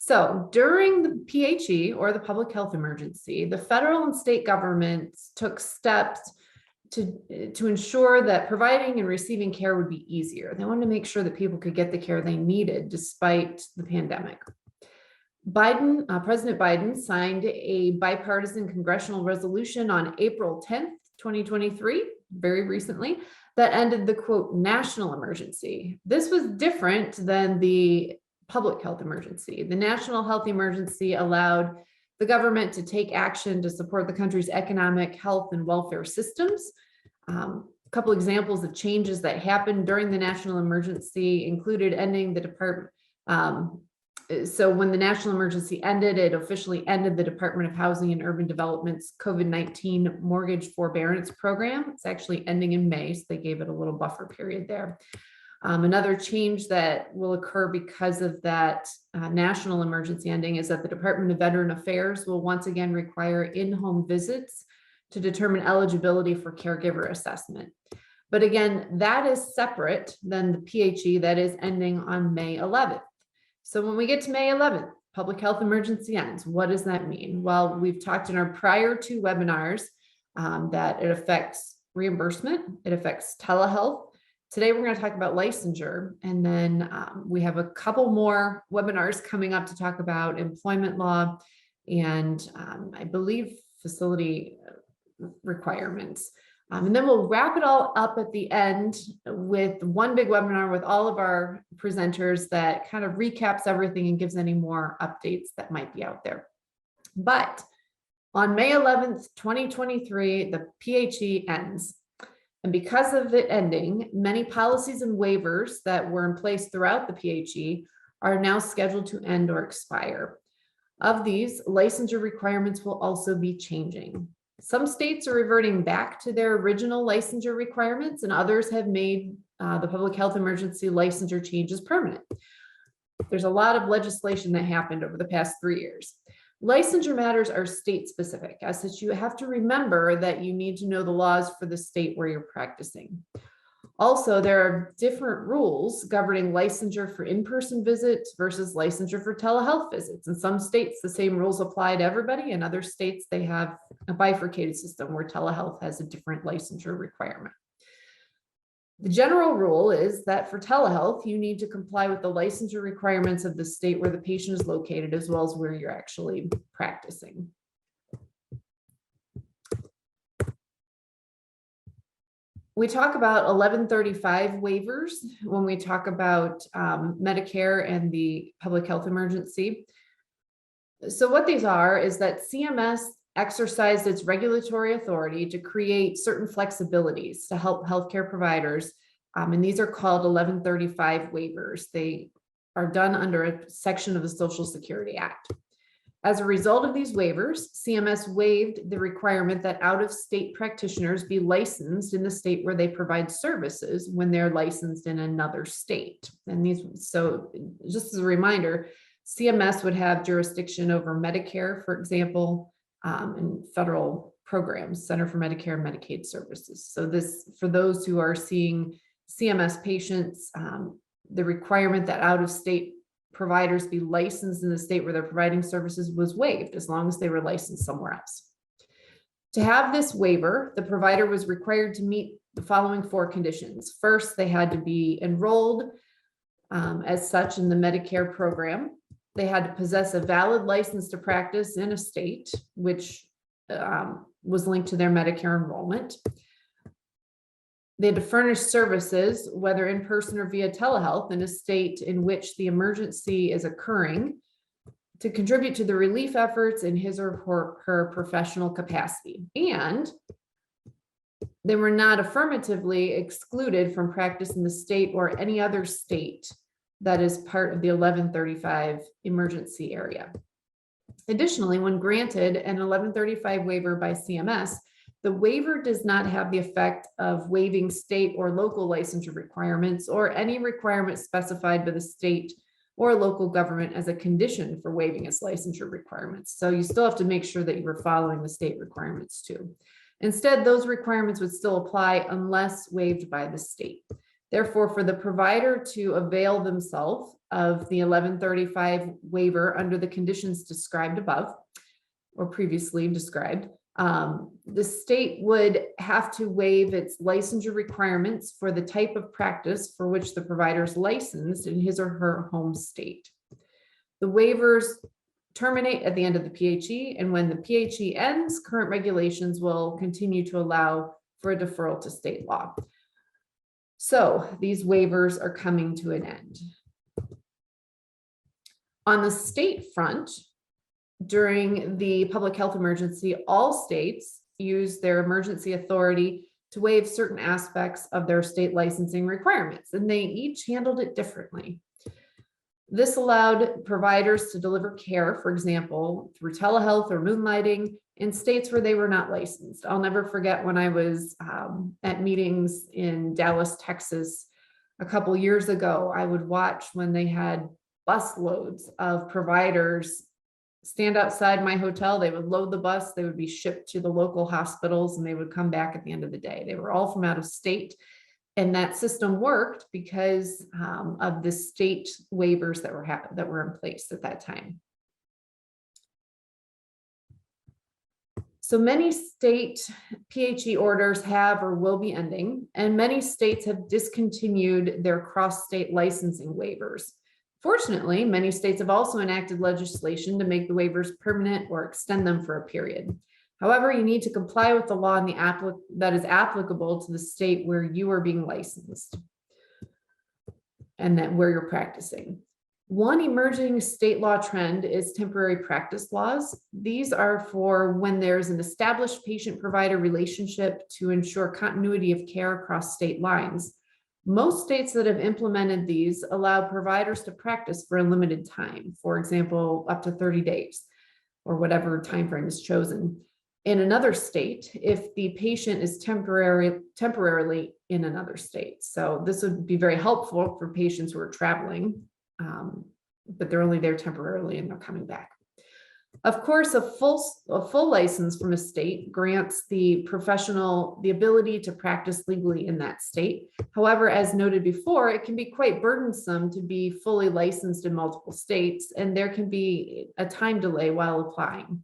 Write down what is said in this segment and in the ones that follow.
So during the PHE, or the public health emergency, the federal and state governments took steps to ensure that providing and receiving care would be easier. They wanted to make sure that people could get the care they needed despite the pandemic. President Biden signed a bipartisan congressional resolution on April 10th, 2023, very recently, that ended the quote national emergency. This was different than the public health emergency. The national health emergency allowed the government to take action to support the country's economic, health, and welfare systems. A couple examples of changes that happened during the national emergency included ending the department. So when the national emergency ended, it officially ended the Department of Housing and Urban Development's COVID-19 mortgage forbearance program. It's actually ending in May, so they gave it a little buffer period there. Another change that will occur because of that national emergency ending is that the Department of Veteran Affairs will once again require in-home visits to determine eligibility for caregiver assessment. But again, that is separate than the PHE that is ending on May 11th. So when we get to May 11th, public health emergency ends. What does that mean? Well, we've talked in our prior two webinars that it affects reimbursement, it affects telehealth. Today, we're going to talk about licensure, and then we have a couple more webinars coming up to talk about employment law and I believe facility requirements. And then we'll wrap it all up at the end with one big webinar with all of our presenters that kind of recaps everything and gives any more updates that might be out there. But on May 11th, 2023, the PHE ends. And because of it ending, many policies and waivers that were in place throughout the PHE are now scheduled to end or expire. Of these, licensure requirements will also be changing. Some states are reverting back to their original licensure requirements, and others have made the public health emergency licensure changes permanent. There's a lot of legislation that happened over the past 3 years. Licensure matters are state specific, as such you have to remember that you need to know the laws for the state where you're practicing. Also, there are different rules governing licensure for in-person visits versus licensure for telehealth visits. In some states, the same rules apply to everybody. In other states, they have a bifurcated system where telehealth has a different licensure requirement. The general rule is that for telehealth, you need to comply with the licensure requirements of the state where the patient is located, as well as where you're actually practicing. We talk about 1135 waivers when we talk about Medicare and the public health emergency. So what these are is that CMS exercised its regulatory authority to create certain flexibilities to help healthcare providers. And these are called 1135 waivers. They are done under a section of the Social Security Act. As a result of these waivers, CMS waived the requirement that out-of-state practitioners be licensed in the state where they provide services when they're licensed in another state. And so just as a reminder, CMS would have jurisdiction over Medicare, for example, and federal programs, Center for Medicare and Medicaid Services. So this, for those who are seeing CMS patients, the requirement that out-of-state providers be licensed in the state where they're providing services was waived as long as they were licensed somewhere else. To have this waiver, the provider was required to meet the following 4 conditions. First, they had to be enrolled as such in the Medicare program. They had to possess a valid license to practice in a state, which was linked to their Medicare enrollment. They had to furnish services, whether in person or via telehealth, in a state in which the emergency is occurring, to contribute to the relief efforts in his or her professional capacity. And they were not affirmatively excluded from practice in the state or any other state that is part of the 1135 emergency area. Additionally, when granted an 1135 waiver by CMS, the waiver does not have the effect of waiving state or local licensure requirements or any requirement specified by the state or local government as a condition for waiving its licensure requirements. So you still have to make sure that you were following the state requirements too. Instead, those requirements would still apply unless waived by the state. Therefore, for the provider to avail themselves of the 1135 waiver under the conditions described above or previously described, the state would have to waive its licensure requirements for the type of practice for which the provider is licensed in his or her home state. The waivers terminate at the end of the PHE, and when the PHE ends, current regulations will continue to allow for a deferral to state law. So these waivers are coming to an end. On the state front, during the public health emergency, all states use their emergency authority to waive certain aspects of their state licensing requirements, and they each handled it differently. This allowed providers to deliver care, for example, through telehealth or moonlighting in states where they were not licensed. I'll never forget when I was at meetings in Dallas, Texas, a couple years ago. I would watch when they had bus loads of providers stand outside my hotel. They would load the bus, they would be shipped to the local hospitals, and they would come back at the end of the day. They were all from out of state. And that system worked because of the state waivers that were in place at that time. So many state PHE orders have or will be ending, and many states have discontinued their cross-state licensing waivers. Fortunately, many states have also enacted legislation to make the waivers permanent or extend them for a period. However, you need to comply with the law that is applicable to the state where you are being licensed and that where you're practicing. One emerging state law trend is temporary practice laws. These are for when there's an established patient-provider relationship to ensure continuity of care across state lines. Most states that have implemented these allow providers to practice for a limited time, for example, up to 30 days or whatever time frame is chosen. In another state, if the patient is temporarily in another state. So this would be very helpful for patients who are traveling, but they're only there temporarily and they're coming back. Of course, a full license from a state grants the professional the ability to practice legally in that state. However, as noted before, it can be quite burdensome to be fully licensed in multiple states, and there can be a time delay while applying.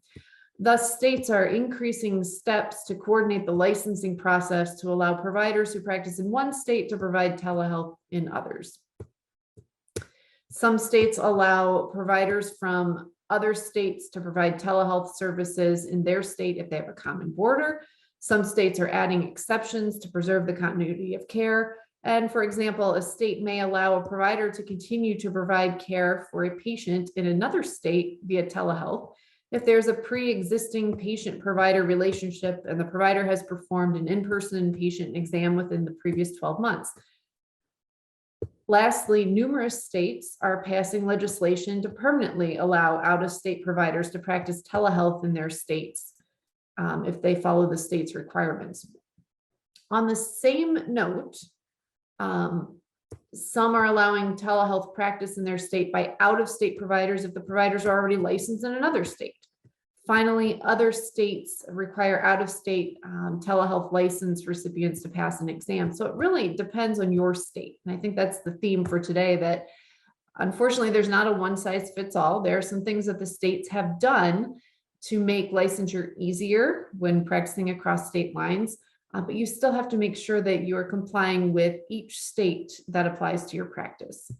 Thus, states are increasing steps to coordinate the licensing process to allow providers who practice in one state to provide telehealth in others. Some states allow providers from other states to provide telehealth services in their state if they have a common border. Some states are adding exceptions to preserve the continuity of care. And for example, a state may allow a provider to continue to provide care for a patient in another state via telehealth if there's a pre-existing patient-provider relationship and the provider has performed an in-person patient exam within the previous 12 months. Lastly, numerous states are passing legislation to permanently allow out-of-state providers to practice telehealth in their states if they follow the state's requirements. On the same note, some are allowing telehealth practice in their state by out-of-state providers if the providers are already licensed in another state. Finally, other states require out-of-state telehealth license recipients to pass an exam. So it really depends on your state. And I think that's the theme for today, that unfortunately, there's not a one-size-fits-all. There are some things that the states have done to make licensure easier when practicing across state lines, but you still have to make sure that you are complying with each state that applies to your practice.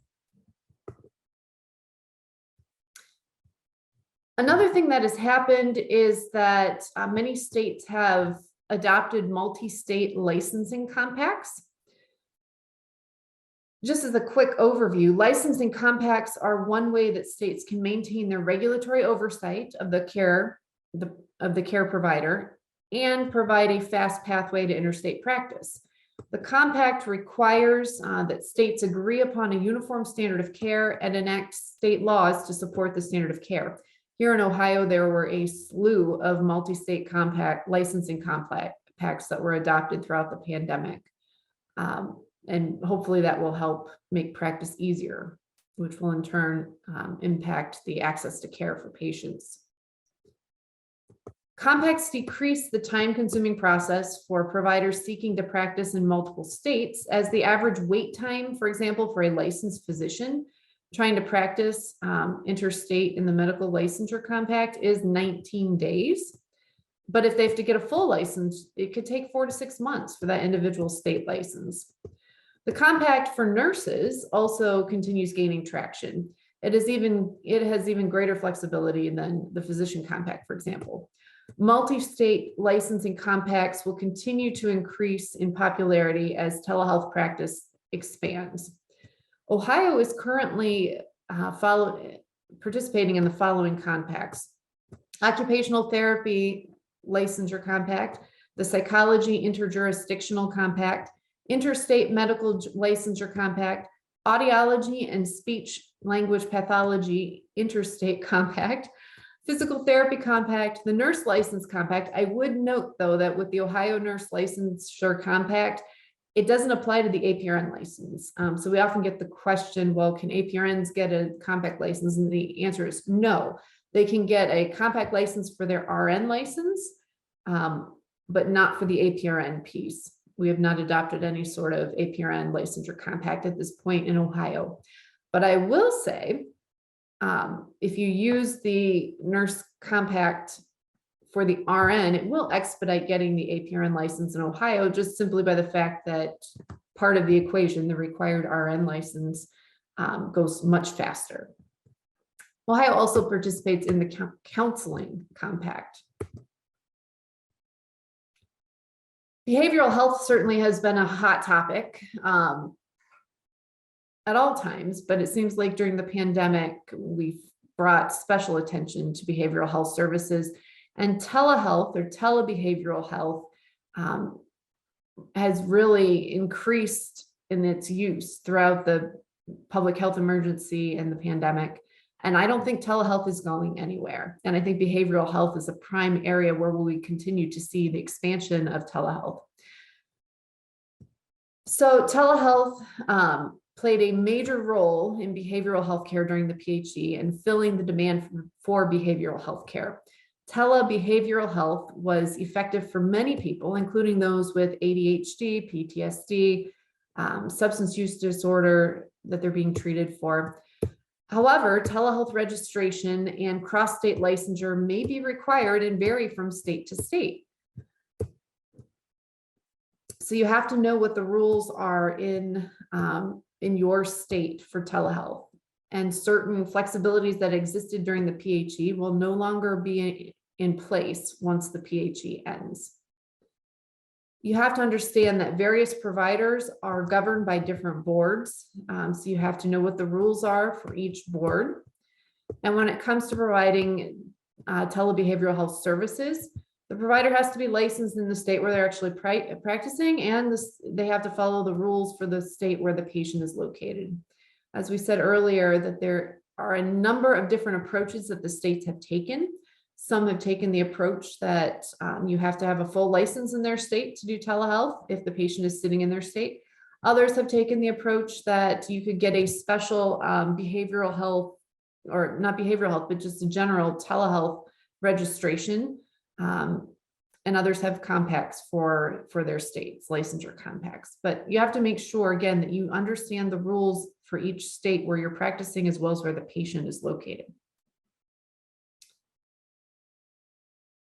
Another thing that has happened is that many states have adopted multi-state licensing compacts. Just as a quick overview, licensing compacts are one way that states can maintain their regulatory oversight of the care provider and provide a fast pathway to interstate practice. The compact requires that states agree upon a uniform standard of care and enact state laws to support the standard of care. Here in Ohio, there were a slew of multi-state licensing compacts that were adopted throughout the pandemic. And hopefully that will help make practice easier, which will in turn impact the access to care for patients. Compacts decrease the time-consuming process for providers seeking to practice in multiple states, as the average wait time, for example, for a licensed physician trying to practice interstate in the medical licensure compact is 19 days. But if they have to get a full license, it could take 4 to 6 months for that individual state license. The compact for nurses also continues gaining traction. It has even greater flexibility than the physician compact, for example. Multi-state licensing compacts will continue to increase in popularity as telehealth practice expands. Ohio is currently participating in the following compacts: occupational therapy licensure compact, the psychology interjurisdictional compact, interstate medical licensure compact, audiology and speech language pathology interstate compact, physical therapy compact, the nurse license compact. I would note, though, that with the Ohio nurse licensure compact, it doesn't apply to the APRN license. So we often get the question, well, can APRNs get a compact license? And the answer is no. They can get a compact license for their RN license, but not for the APRN piece. We have not adopted any sort of APRN licensure compact at this point in Ohio. But I will say, if you use the nurse compact for the RN, it will expedite getting the APRN license in Ohio, just simply by the fact that part of the equation, the required RN license, goes much faster. Ohio also participates in the counseling compact. Behavioral health certainly has been a hot topic at all times, but it seems like during the pandemic, we've brought special attention to behavioral health services, and telehealth or telebehavioral health has really increased in its use throughout the public health emergency and the pandemic. And I don't think telehealth is going anywhere. And I think behavioral health is a prime area where we continue to see the expansion of telehealth. So telehealth played a major role in behavioral health care during the PHE and filling the demand for behavioral health care. Telebehavioral health was effective for many people, including those with ADHD, PTSD, substance use disorder that they're being treated for. However, telehealth registration and cross-state licensure may be required and vary from state to state. So you have to know what the rules are in your state for telehealth, and certain flexibilities that existed during the PHE will no longer be in place once the PHE ends. You have to understand that various providers are governed by different boards. So you have to know what the rules are for each board. And when it comes to providing telebehavioral health services, the provider has to be licensed in the state where they're actually practicing, and they have to follow the rules for the state where the patient is located. As we said earlier, that there are a number of different approaches that the states have taken. Some have taken the approach that you have to have a full license in their state to do telehealth if the patient is sitting in their state. Others have taken the approach that you could get a special behavioral health, or not behavioral health, but just a general telehealth registration. And others have compacts for their states, licensure compacts. But you have to make sure, again, that you understand the rules for each state where you're practicing, as well as where the patient is located.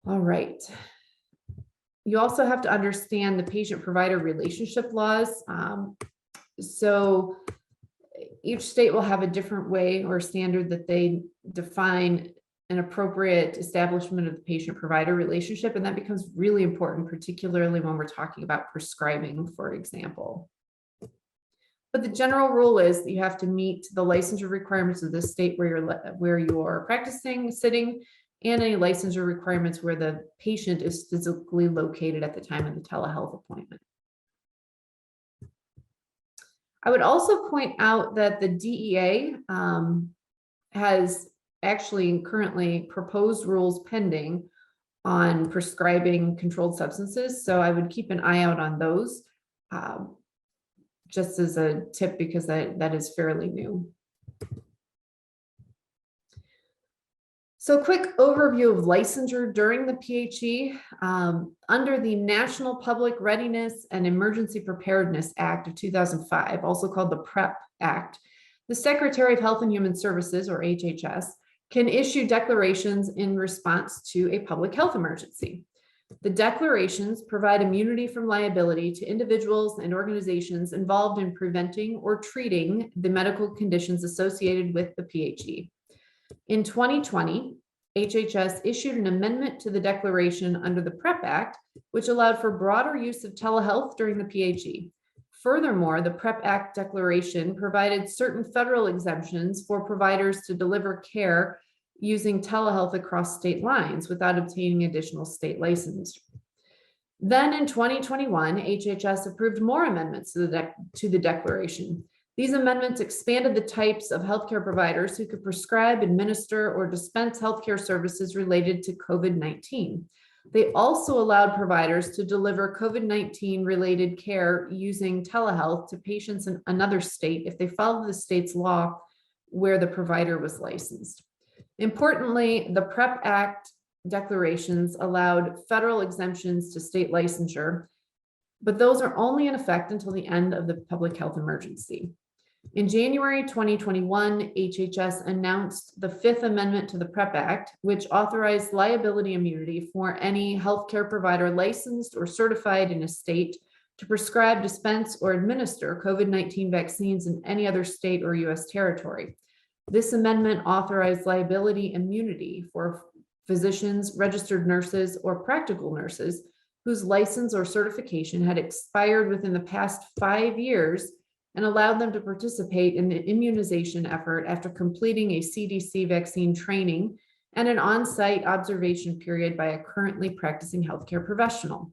All right. You also have to understand the patient-provider relationship laws. So each state will have a different way or standard that they define an appropriate establishment of the patient-provider relationship, and that becomes really important, particularly when we're talking about prescribing, for example. But the general rule is that you have to meet the licensure requirements of the state where you're practicing, sitting, and any licensure requirements where the patient is physically located at the time of the telehealth appointment. I would also point out that the DEA has actually currently proposed rules pending on prescribing controlled substances. So I would keep an eye out on those, just as a tip, because that is fairly new. So quick overview of licensure during the PHE. Under the National Public Readiness and Emergency Preparedness Act of 2005, also called the PrEP Act, the Secretary of Health and Human Services, or HHS, can issue declarations in response to a public health emergency. The declarations provide immunity from liability to individuals and organizations involved in preventing or treating the medical conditions associated with the PHE. In 2020, HHS issued an amendment to the declaration under the PrEP Act, which allowed for broader use of telehealth during the PHE. Furthermore, the PrEP Act declaration provided certain federal exemptions for providers to deliver care using telehealth across state lines without obtaining additional state license. Then in 2021, HHS approved more amendments to the declaration. These amendments expanded the types of healthcare providers who could prescribe, administer, or dispense healthcare services related to COVID-19. They also allowed providers to deliver COVID-19 related care using telehealth to patients in another state if they followed the state's law where the provider was licensed. Importantly, the PrEP Act declarations allowed federal exemptions to state licensure, but those are only in effect until the end of the public health emergency. In January 2021, HHS announced the Fifth Amendment to the PrEP Act, which authorized liability immunity for any healthcare provider licensed or certified in a state to prescribe, dispense, or administer COVID-19 vaccines in any other state or U.S. territory. This amendment authorized liability immunity for physicians, registered nurses, or practical nurses whose license or certification had expired within the past 5 years and allowed them to participate in the immunization effort after completing a CDC vaccine training and an on-site observation period by a currently practicing healthcare professional.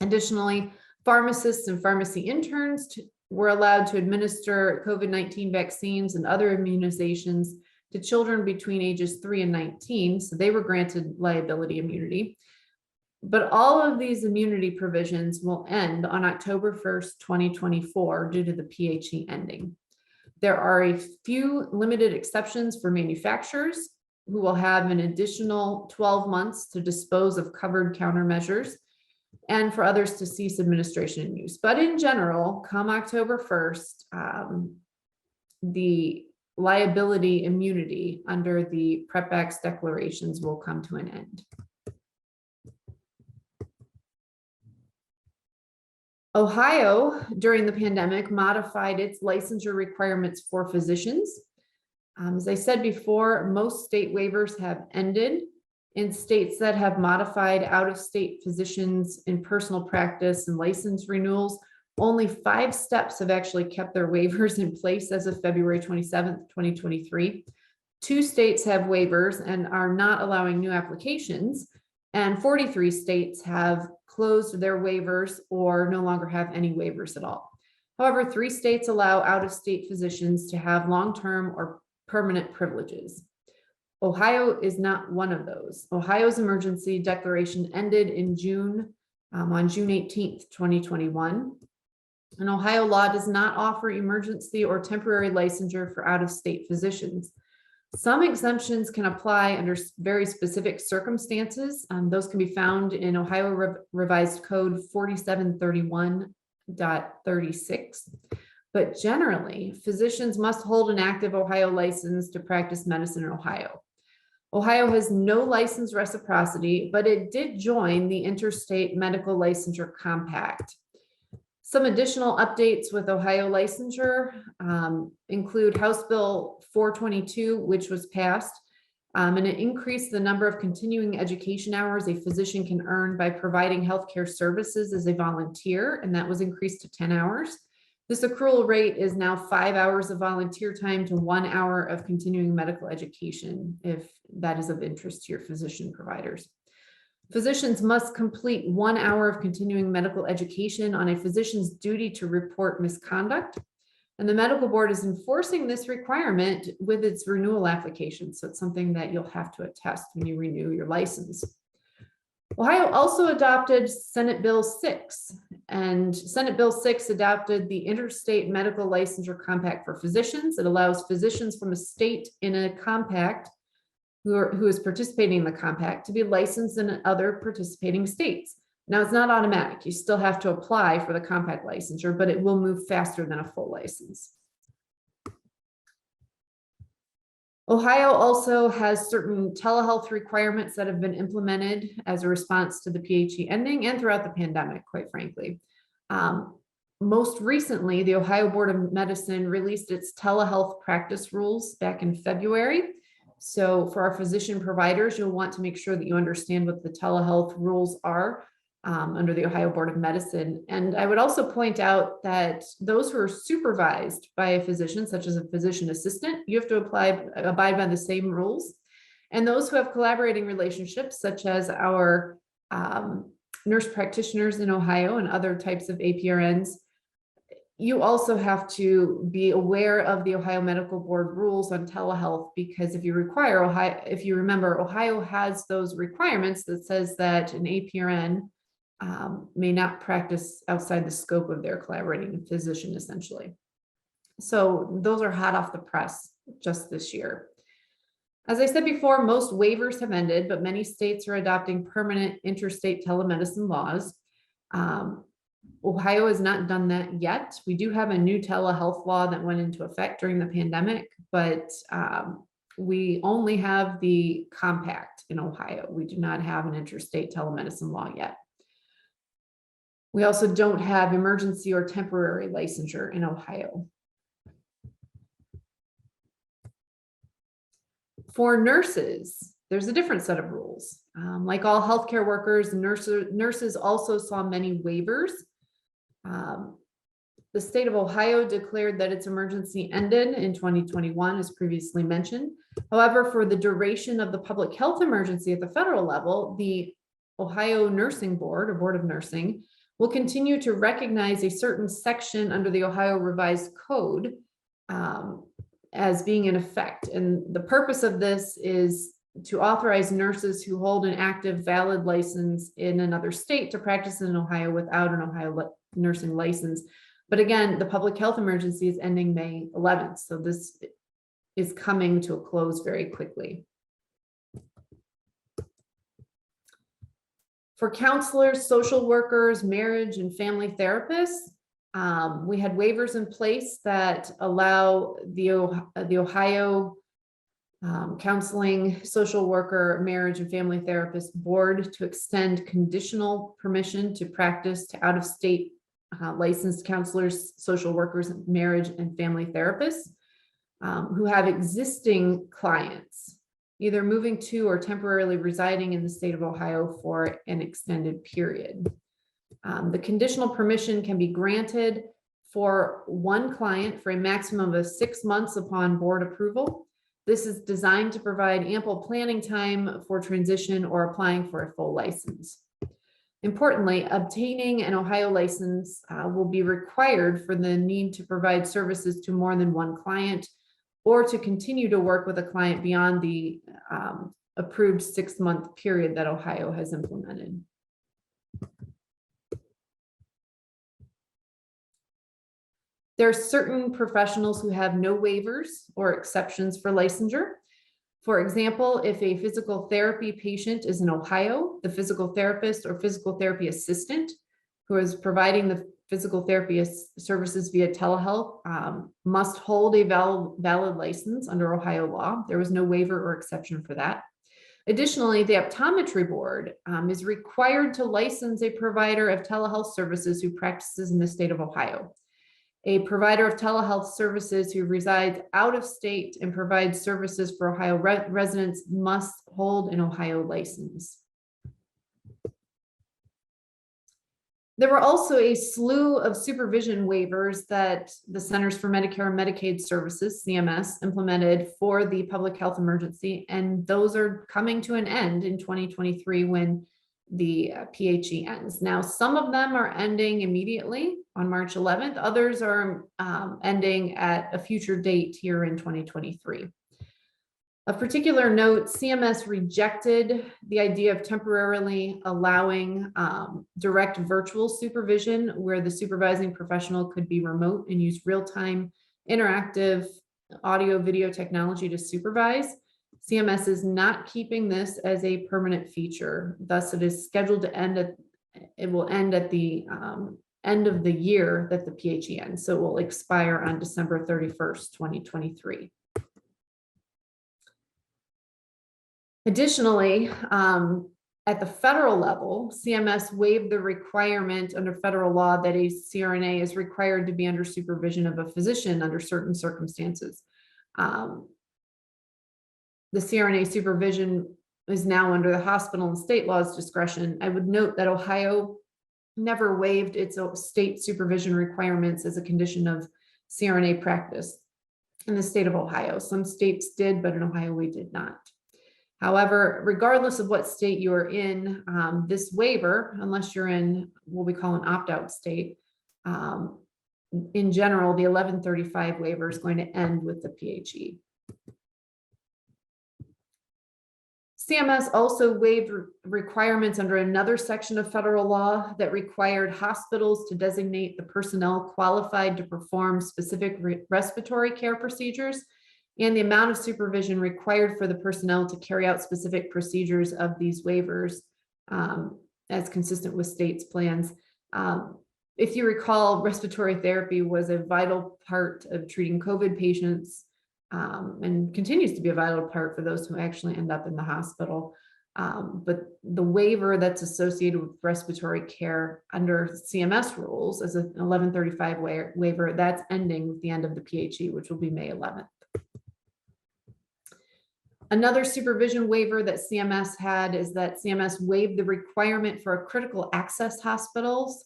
Additionally, pharmacists and pharmacy interns were allowed to administer COVID-19 vaccines and other immunizations to children between ages 3 and 19, so they were granted liability immunity. But all of these immunity provisions will end on October 1st, 2024, due to the PHE ending. There are a few limited exceptions for manufacturers who will have an additional 12 months to dispose of covered countermeasures and for others to cease administration and use. But in general, come October 1st, the liability immunity under the PrEP Act's declarations will come to an end. Ohio, during the pandemic, modified its licensure requirements for physicians. As I said before, most state waivers have ended. In states that have modified out-of-state physicians in personal practice and license renewals, only 5 steps have actually kept their waivers in place as of February 27th, 2023. 2 states have waivers and are not allowing new applications, and 43 states have closed their waivers or no longer have any waivers at all. However, 3 states allow out-of-state physicians to have long-term or permanent privileges. Ohio is not one of those. Ohio's emergency declaration ended in June, on June 18th, 2021. And Ohio law does not offer emergency or temporary licensure for out-of-state physicians. Some exemptions can apply under very specific circumstances. Those can be found in Ohio Revised Code 4731.36. But generally, physicians must hold an active Ohio license to practice medicine in Ohio. Ohio has no license reciprocity, but it did join the Interstate Medical Licensure Compact. Some additional updates with Ohio licensure include House Bill 422, which was passed, and it increased the number of continuing education hours a physician can earn by providing healthcare services as a volunteer, and that was increased to 10 hours. This accrual rate is now 5 hours of volunteer time to 1 hour of continuing medical education, if that is of interest to your physician providers. Physicians must complete 1 hour of continuing medical education on a physician's duty to report misconduct. And the medical board is enforcing this requirement with its renewal application. So it's something that you'll have to attest when you renew your license. Ohio also adopted Senate Bill 6, and Senate Bill 6 adopted the Interstate Medical Licensure Compact for physicians. It allows physicians from a state in a compact who is participating in the compact to be licensed in other participating states. Now, it's not automatic. You still have to apply for the compact licensure, but it will move faster than a full license. Ohio also has certain telehealth requirements that have been implemented as a response to the PHE ending and throughout the pandemic, quite frankly. Most recently, the Ohio Board of Medicine released its telehealth practice rules back in February. So for our physician providers, you'll want to make sure that you understand what the telehealth rules are under the Ohio Board of Medicine. And I would also point out that those who are supervised by a physician, such as a physician assistant, you have to abide by the same rules. And those who have collaborating relationships, such as our nurse practitioners in Ohio and other types of APRNs, you also have to be aware of the Ohio Medical Board rules on telehealth, because if you remember, Ohio has those requirements that says that an APRN may not practice outside the scope of their collaborating physician, essentially. So those are hot off the press just this year. As I said before, most waivers have ended, but many states are adopting permanent interstate telemedicine laws. Ohio has not done that yet. We do have a new telehealth law that went into effect during the pandemic, but we only have the compact in Ohio. We do not have an interstate telemedicine law yet. We also don't have emergency or temporary licensure in Ohio. For nurses, there's a different set of rules. Like all healthcare workers, nurses also saw many waivers. The state of Ohio declared that its emergency ended in 2021, as previously mentioned. However, for the duration of the public health emergency at the federal level, the Ohio Nursing Board, or Board of Nursing, will continue to recognize a certain section under the Ohio Revised Code as being in effect. And the purpose of this is to authorize nurses who hold an active, valid license in another state to practice in Ohio without an Ohio nursing license. But again, the public health emergency is ending May 11th. So this is coming to a close very quickly. For counselors, social workers, marriage and family therapists, we had waivers in place that allow the Ohio Counseling, Social Worker, Marriage and Family Therapist Board to extend conditional permission to practice to out-of-state licensed counselors, social workers, marriage and family therapists who have existing clients, either moving to or temporarily residing in the state of Ohio for an extended period. The conditional permission can be granted for one client for a maximum of 6 months upon board approval. This is designed to provide ample planning time for transition or applying for a full license. Importantly, obtaining an Ohio license will be required for the need to provide services to more than one client, or to continue to work with a client beyond the approved 6-month period that Ohio has implemented. There are certain professionals who have no waivers or exceptions for licensure. For example, if a physical therapy patient is in Ohio, the physical therapist or physical therapy assistant who is providing the physical therapy services via telehealth must hold a valid license under Ohio law. There was no waiver or exception for that. Additionally, the optometry board is required to license a provider of telehealth services who practices in the state of Ohio. A provider of telehealth services who resides out of state and provides services for Ohio residents must hold an Ohio license. There were also a slew of supervision waivers that the Centers for Medicare and Medicaid Services, CMS, implemented for the public health emergency, and those are coming to an end in 2023 when the PHE ends. Now, some of them are ending immediately on March 11th. Others are ending at a future date here in 2023. Of particular note, CMS rejected the idea of temporarily allowing direct virtual supervision, where the supervising professional could be remote and use real-time interactive audio video technology to supervise. CMS is not keeping this as a permanent feature. Thus, it is scheduled to end at, it will end at the end of the year that the PHE ends. So it will expire on December 31st, 2023. Additionally, at the federal level, CMS waived the requirement under federal law that a CRNA is required to be under supervision of a physician under certain circumstances. The CRNA supervision is now under the hospital and state law's discretion. I would note that Ohio never waived its state supervision requirements as a condition of CRNA practice in the state of Ohio. Some states did, but in Ohio we did not. However, regardless of what state you are in, this waiver, unless you're in what we call an opt-out state, in general, the 1135 waiver is going to end with the PHE. CMS also waived requirements under another section of federal law that required hospitals to designate the personnel qualified to perform specific respiratory care procedures and the amount of supervision required for the personnel to carry out specific procedures of these waivers as consistent with states' plans. If you recall, respiratory therapy was a vital part of treating COVID patients and continues to be a vital part for those who actually end up in the hospital. But the waiver that's associated with respiratory care under CMS rules as an 1135 waiver, that's ending with the end of the PHE, which will be May 11th. Another supervision waiver that CMS had is that CMS waived the requirement for critical access hospitals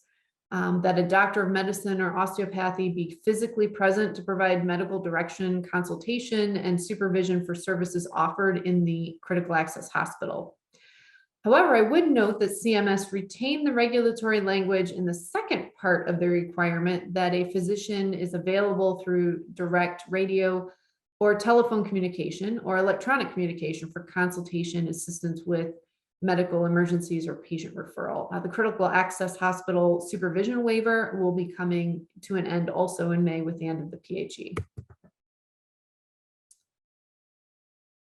that a doctor of medicine or osteopathy be physically present to provide medical direction, consultation, and supervision for services offered in the critical access hospital. However, I would note that CMS retained the regulatory language in the second part of the requirement that a physician is available through direct radio or telephone communication or electronic communication for consultation, assistance with medical emergencies or patient referral. The critical access hospital supervision waiver will be coming to an end also in May with the end of the PHE.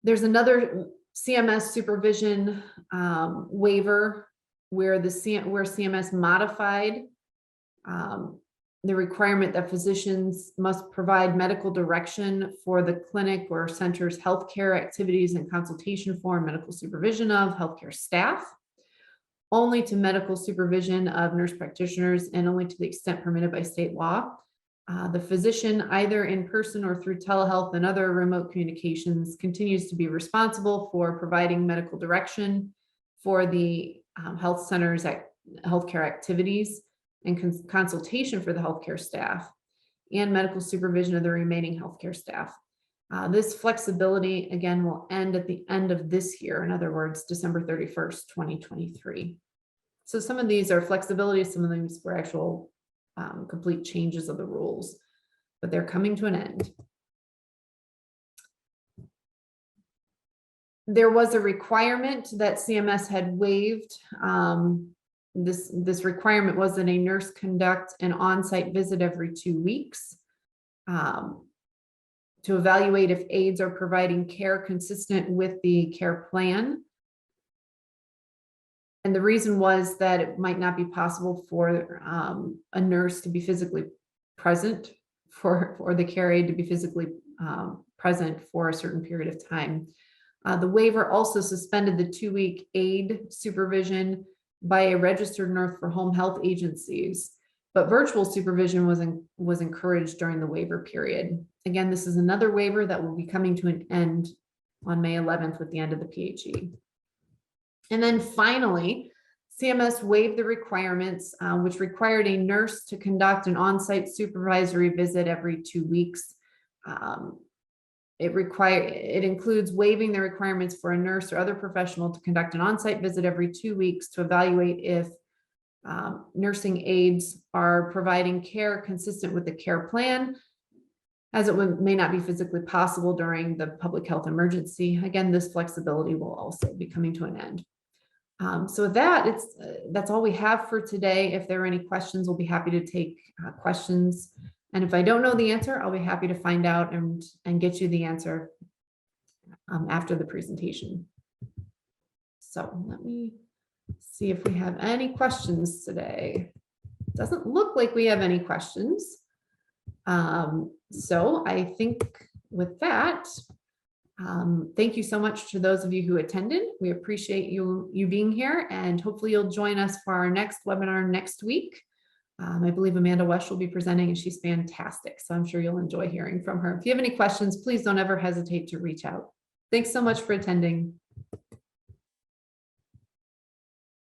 There's another CMS supervision waiver where CMS modified the requirement that physicians must provide medical direction for the clinic or center's healthcare activities and consultation for and medical supervision of healthcare staff, only to medical supervision of nurse practitioners and only to the extent permitted by state law. The physician, either in person or through telehealth and other remote communications, continues to be responsible for providing medical direction for the health center's healthcare activities and consultation for the healthcare staff and medical supervision of the remaining healthcare staff. This flexibility, again, will end at the end of this year. In other words, December 31st, 2023. So some of these are flexibilities, some of these were actual complete changes of the rules, but they're coming to an end. There was a requirement that CMS had waived. This requirement was that a nurse conduct an on-site visit every 2 weeks to evaluate if aides are providing care consistent with the care plan. And the reason was that it might not be possible for a nurse to be physically present for the care aide to be physically present for a certain period of time. The waiver also suspended the 2-week aide supervision by a registered nurse for home health agencies, but virtual supervision was encouraged during the waiver period. Again, this is another waiver that will be coming to an end on May 11th with the end of the PHE. And then finally, CMS waived the requirements which required a nurse to conduct an on-site supervisory visit every 2 weeks. It includes waiving the requirements for a nurse or other professional to conduct an on-site visit every 2 weeks to evaluate if nursing aides are providing care consistent with the care plan, as it may not be physically possible during the public health emergency. Again, this flexibility will also be coming to an end. So with that, that's all we have for today. If there are any questions, we'll be happy to take questions. And if I don't know the answer, I'll be happy to find out and get you the answer. after the presentation. So let me see if we have any questions today. Doesn't look like we have any questions. So I think with that, thank you so much to those of you who attended. We appreciate you being here, and hopefully you'll join us for our next webinar next week. I believe Amanda Wesch will be presenting, and she's fantastic. So I'm sure you'll enjoy hearing from her. If you have any questions, please don't ever hesitate to reach out. Thanks so much for attending.